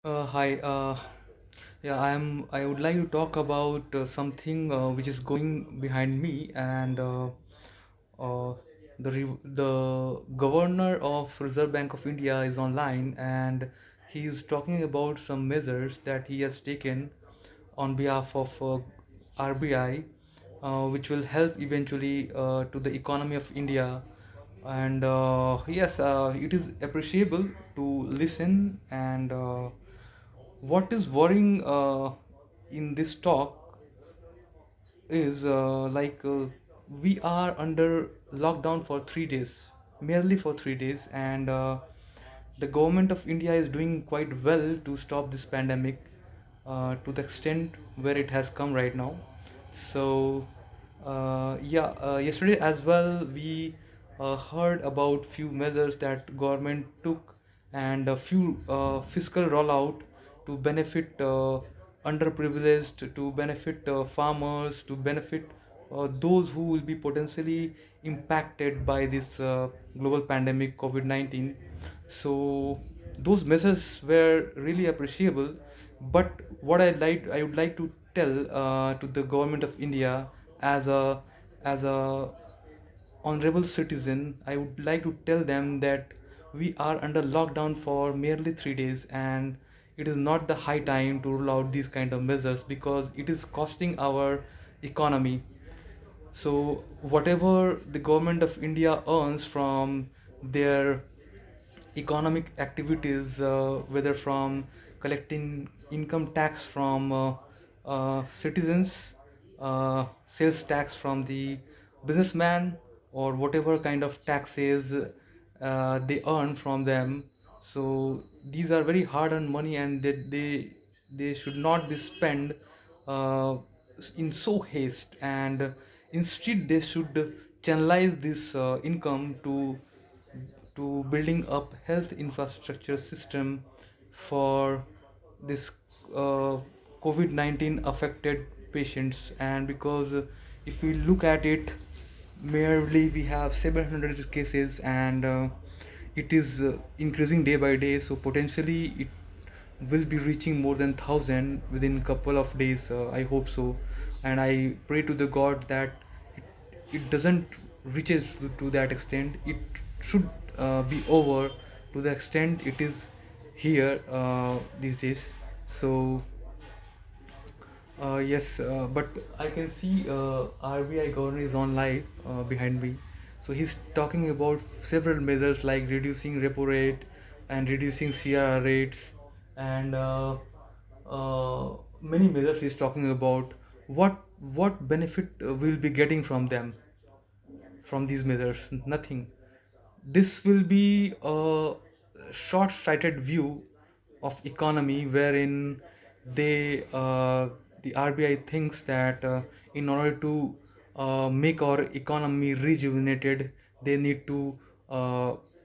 Hi. Yeah, I would like to talk about something which is going behind me, and uh, the governor of Reserve Bank of India is online, and he is talking about some measures that he has taken on behalf of RBI, which will help eventually to the economy of India. And yes, it is appreciable to listen and. What is worrying in this talk is we are under lockdown for 3 days, merely for 3 days, and the government of India is doing quite well to stop this pandemic to the extent where it has come right now. So, yesterday as well we heard about few measures that government took and a few fiscal rollout to benefit underprivileged, to benefit farmers, to benefit those who will be potentially impacted by this global pandemic COVID-19. So those measures were really appreciable. But what I would like to tell to the government of India as a honorable citizen, I would like to tell them that we are under lockdown for merely 3 days, and it is not the high time to roll out these kind of measures because it is costing our economy. So whatever the government of India earns from their economic activities, whether from collecting income tax from citizens, sales tax from the businessman, or whatever kind of taxes they earn from them. So these are very hard-earned money, and they should not be spent uh, in so haste, and instead they should channelize this income to building up health infrastructure system for this uh, COVID-19 affected patients. And because if we look at it, merely we have 700 cases, and it is increasing day by day, so potentially it will be reaching more than 1,000 within couple of days. I hope so, and I pray to the God that it doesn't reaches to that extent. It should be over to the extent it is here these days. So yes, but I can see RBI governor is on live behind me. So he's talking about several measures like reducing repo rate and reducing CRR rates, and many measures he's talking about. What benefit we'll be getting from them, from these measures? Nothing. This will be a short-sighted view of economy, wherein the RBI thinks that in order to make our economy rejuvenated, they need to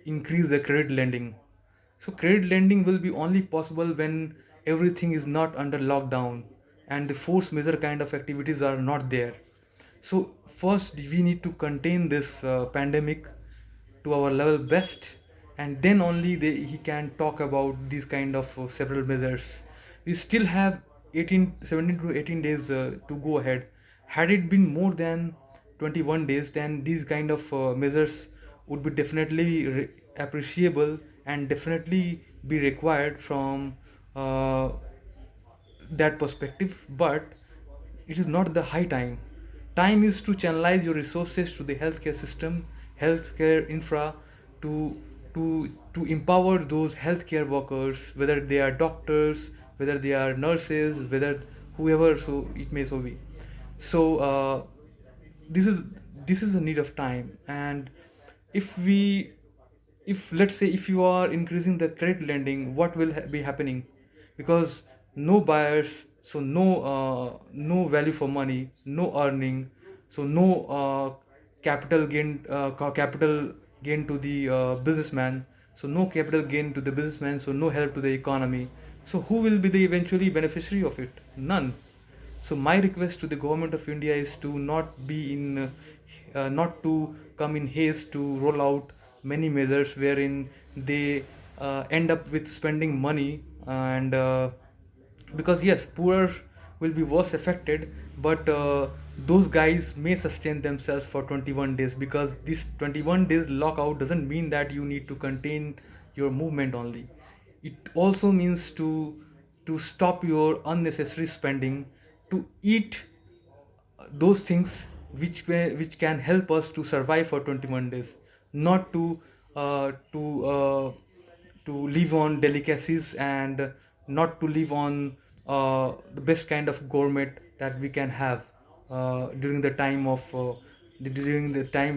increase the credit lending. So credit lending will be only possible when everything is not under lockdown and the force major kind of activities are not there. So first we need to contain this pandemic to our level best, and then only he can talk about these kind of several measures. We still have 17 to 18 days to go ahead. Had it been more than 21 days, then these kind of measures would be definitely appreciable and definitely be required from uh, that perspective. But it is not the high time. Time is to channelize your resources to the healthcare system, healthcare infra, to to empower those healthcare workers, whether they are doctors, whether they are nurses, whether whoever so it may so be. So this is this is a need of time. And if we if let's say if you are increasing the credit lending, what will be happening? Because no buyers, so no value for money, no earning, so no capital gain to the businessman, so no capital gain to the businessman, so no help to the economy. So who will be the eventually beneficiary of it? None. So my request to the government of India is to not to come in haste to roll out many measures wherein they end up with spending money. And because yes, poor will be worse affected, but those guys may sustain themselves for 21 days, because this 21 days lockout doesn't mean that you need to contain your movement only. It also means to stop your unnecessary spending, to eat those things which can help us to survive for 21 days, not uh, to uh, to live on delicacies, and not to live on the best kind of gourmet that we can have during the time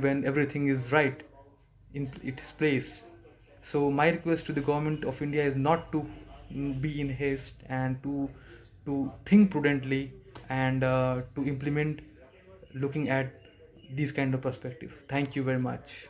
when everything is right in its place. So my request to the government of India is not to be in haste, and to think prudently, and to implement looking at these kind of perspective. Thank you very much.